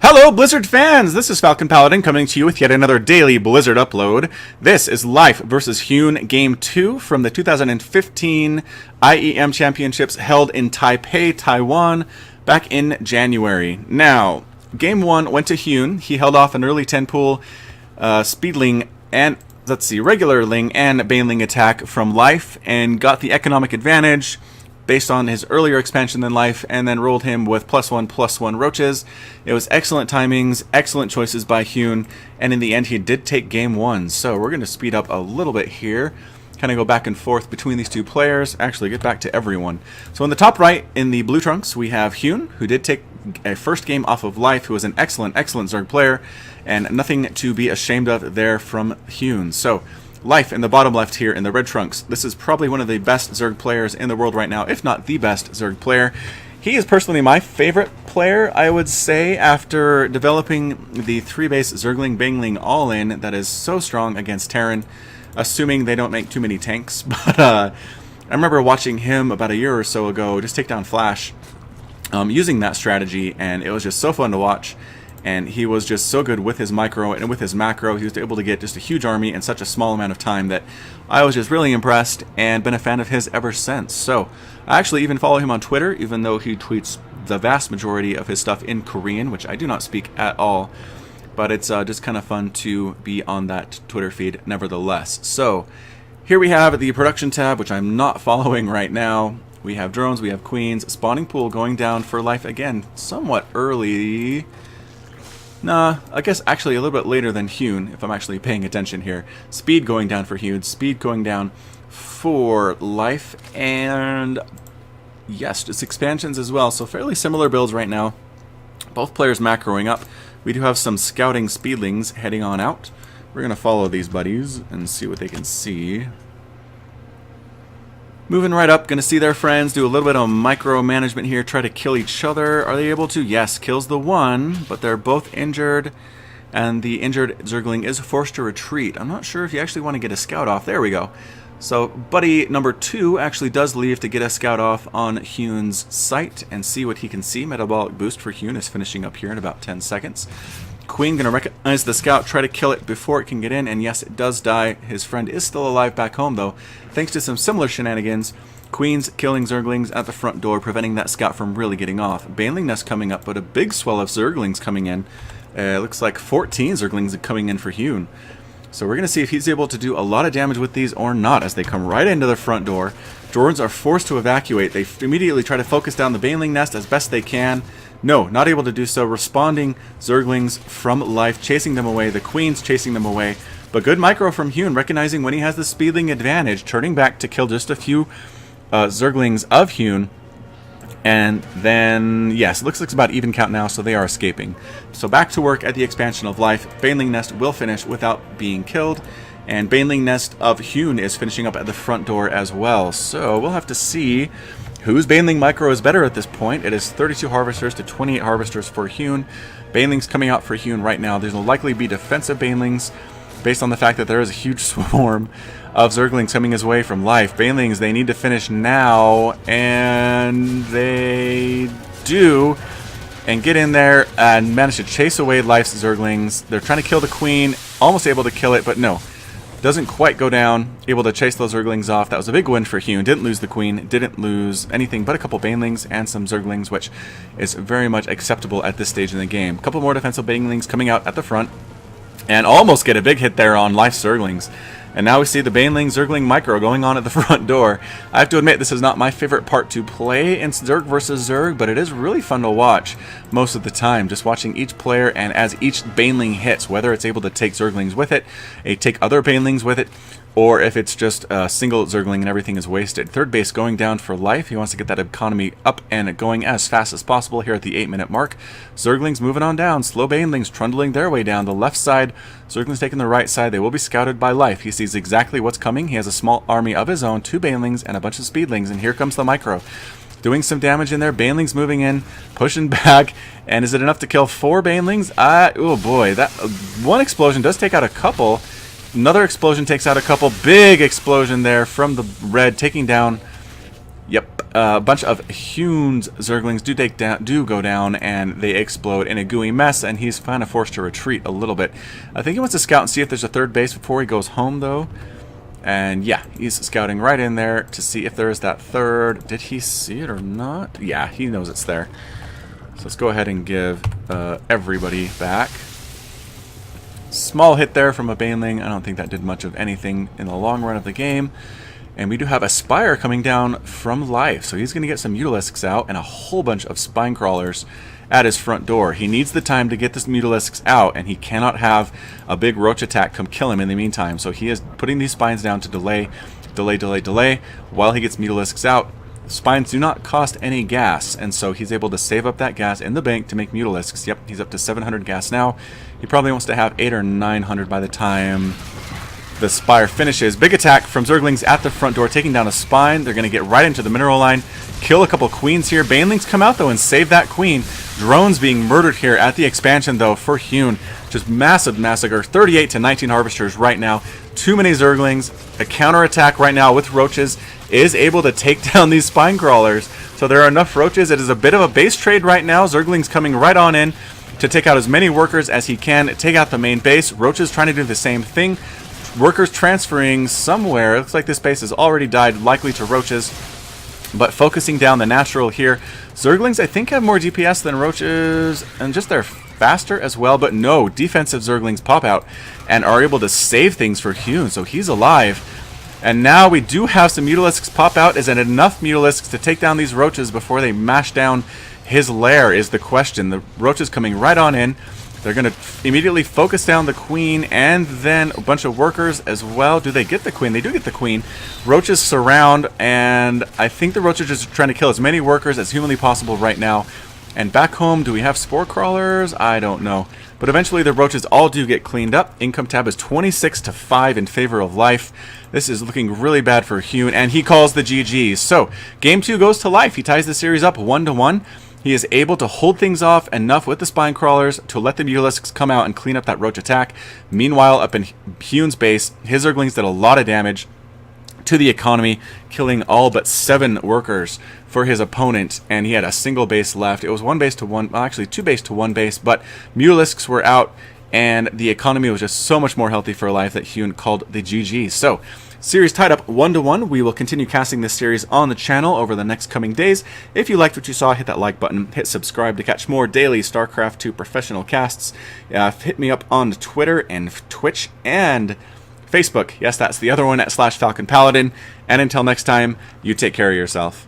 Hello, Blizzard fans! This is Falcon Paladin coming to you with yet another daily Blizzard upload. This is Life vs. Hyun Game 2 from the 2015 IEM Championships held in Taipei, Taiwan, back in January. Now, Game 1 went to Hyun. He held off an early 10-pool Speedling and, regular Ling and Baneling attack from Life and got the economic advantage based on his earlier expansion than Life, and then rolled him with +1/+1 roaches. It was excellent timings, excellent choices by Hyun, and in the end he did take Game 1. So we're going to speed up a little bit here, kind of go back and forth between these two players, actually get back to everyone. So in the top right, in the blue trunks, we have Hyun, who did take a first game off of Life, who was an excellent Zerg player, and nothing to be ashamed of there from Hyun. So Life in the bottom left here in the red trunks. This is probably one of the best Zerg players in the world right now, if not the best Zerg player. He is personally my favorite player, I would say, after developing the 3-base Zergling Baneling all-in that is so strong against Terran, assuming they don't make too many tanks. But I remember watching him about a year or so ago just take down Flash using that strategy, and it was just so fun to watch. And he was just so good with his micro and with his macro. He was able to get just a huge army in such a small amount of time that I was just really impressed and been a fan of his ever since. So I actually even follow him on Twitter, even though he tweets the vast majority of his stuff in Korean, which I do not speak at all. But it's just kind of fun to be on that Twitter feed nevertheless. So here we have the production tab, which I'm not following right now. We have drones, we have queens, spawning pool going down for Life again, somewhat early. Nah, I guess actually a little bit later than Hyun, if I'm actually paying attention here. Speed going down for Hyun, speed going down for Life, and yes, just expansions as well. So fairly similar builds right now. Both players macroing up. We do have some scouting speedlings heading on out. We're going to follow these buddies and see what they can see. Moving right up, going to see their friends, do a little bit of micromanagement here, try to kill each other. Are they able to? Yes, kills the one, but they're both injured, and the injured Zergling is forced to retreat. I'm not sure if you actually want to get a scout off. There we go. So buddy number 2 actually does leave to get a scout off on Hyun's site and see what he can see. Metabolic boost for Hyun is finishing up here in about 10 seconds. Queen going to recognize the scout, try to kill it before it can get in, and yes, it does die. His friend is still alive back home, though, thanks to some similar shenanigans. Queen's killing Zerglings at the front door, preventing that scout from really getting off. Baneling nest coming up, but a big swell of Zerglings coming in. Looks like 14 Zerglings coming in for Hyun. So we're going to see if he's able to do a lot of damage with these or not as they come right into the front door. Drones are forced to evacuate. They immediately try to focus down the Baneling nest as best they can. No, not able to do so. Responding Zerglings from Life, chasing them away. The Queen's chasing them away. But good micro from Hyun, recognizing when he has the speedling advantage, turning back to kill just a few Zerglings of Hyun. And then, yes, it looks like it's about even count now, so they are escaping. So back to work at the expansion of Life. Baneling Nest will finish without being killed. And Baneling Nest of Hyun is finishing up at the front door as well. So we'll have to see whose Baneling micro is better at this point. It is 32 harvesters to 28 harvesters for Hyun. Banelings coming out for Hyun right now. There's will likely be defensive Banelings based on the fact that there is a huge swarm of Zerglings coming his way from Life. Banelings, they need to finish now, and they do, and get in there and manage to chase away Life's Zerglings. They're trying to kill the Queen, almost able to kill it, but no. Doesn't quite go down, able to chase those Zerglings off. That was a big win for Hyun. Didn't lose the Queen, didn't lose anything but a couple Banelings and some Zerglings, which is very much acceptable at this stage in the game. A couple more defensive Banelings coming out at the front, and almost get a big hit there on Life's Zerglings. And now we see the Baneling Zergling micro going on at the front door. I have to admit, this is not my favorite part to play in Zerg versus Zerg, but it is really fun to watch most of the time. Just watching each player, and as each Baneling hits, whether it's able to take Zerglings with it, take other Banelings with it, or if it's just a single Zergling and everything is wasted. Third base going down for Life. He wants to get that economy up and going as fast as possible here at the 8-minute mark. Zerglings moving on down. Slow Banelings trundling their way down the left side. Zerglings taking the right side. They will be scouted by Life. He sees exactly what's coming. He has a small army of his own, 2 Banelings and a bunch of Speedlings, and here comes the micro. Doing some damage in there. Banelings moving in, pushing back, and is it enough to kill 4 Banelings? Oh boy, that one explosion does take out a couple. Another explosion takes out a couple. Big explosion there from the red, taking down, yep, a bunch of Hyun's Zerglings do go down, and they explode in a gooey mess, and he's kind of forced to retreat a little bit. I think he wants to scout and see if there's a third base before he goes home, though. And yeah, he's scouting right in there to see if there is that third. Did he see it or not? Yeah, he knows it's there. So let's go ahead and give everybody back. Small hit there from a Baneling. I don't think that did much of anything in the long run of the game. And we do have a Spire coming down from life. So he's going to get some Mutalisks out and a whole bunch of Spine Crawlers at his front door. He needs the time to get this Mutalisks out, and he cannot have a big Roach attack come kill him in the meantime. So he is putting these Spines down to delay while he gets Mutalisks out. Spines do not cost any gas, and so he's able to save up that gas in the bank to make Mutalisks. Yep, he's up to 700 gas now. He probably wants to have 800 or 900 by the time the Spire finishes. Big attack from Zerglings at the front door, taking down a Spine. They're going to get right into the mineral line, kill a couple Queens here. Banelings come out, though, and save that Queen. Drones being murdered here at the expansion, though, for Hyun. Just massive massacre. 38 to 19 Harvesters right now. Too many Zerglings. A counterattack right now with Roaches is able to take down these Spine Crawlers. So there are enough Roaches. It is a bit of a base trade right now. Zerglings coming right on in to take out as many workers as he can, take out the main base. Roaches trying to do the same thing. Workers transferring somewhere. It looks like this base has already died, likely to Roaches. But focusing down the natural here. Zerglings, I think, have more DPS than Roaches, and just they're faster as well. But no, defensive Zerglings pop out and are able to save things for Hyun, so he's alive. And now we do have some Mutalisks pop out. Is it enough Mutalisks to take down these Roaches before they mash down his lair is the question. The Roaches coming right on in. They're going to immediately focus down the Queen and then a bunch of workers as well. Do they get the Queen? They do get the Queen. Roaches surround, and I think the Roaches are just trying to kill as many workers as humanly possible right now. And back home, do we have Spore Crawlers? I don't know. But eventually the Roaches all do get cleaned up. Income tab is 26 to 5 in favor of life. This is looking really bad for Hyun, and he calls the GGs. So, Game 2 goes to life. He ties the series up 1-1. He is able to hold things off enough with the Spine Crawlers to let the Mutalisks come out and clean up that Roach attack. Meanwhile, up in Hyun's base, his Zerglings did a lot of damage to the economy, killing all but 7 workers for his opponent, and he had a single base left. It was 1 base to 1, well, actually 2 base to 1 base, but Mutalisks were out, and the economy was just so much more healthy for life that Hyun called the GG. So, series tied up 1-1. We will continue casting this series on the channel over the next coming days. If you liked what you saw, hit that like button, hit subscribe to catch more daily StarCraft 2 professional casts. Hit me up on Twitter and Twitch and Facebook. Yes, that's the other one at /FalconPaladin. And until next time, you take care of yourself.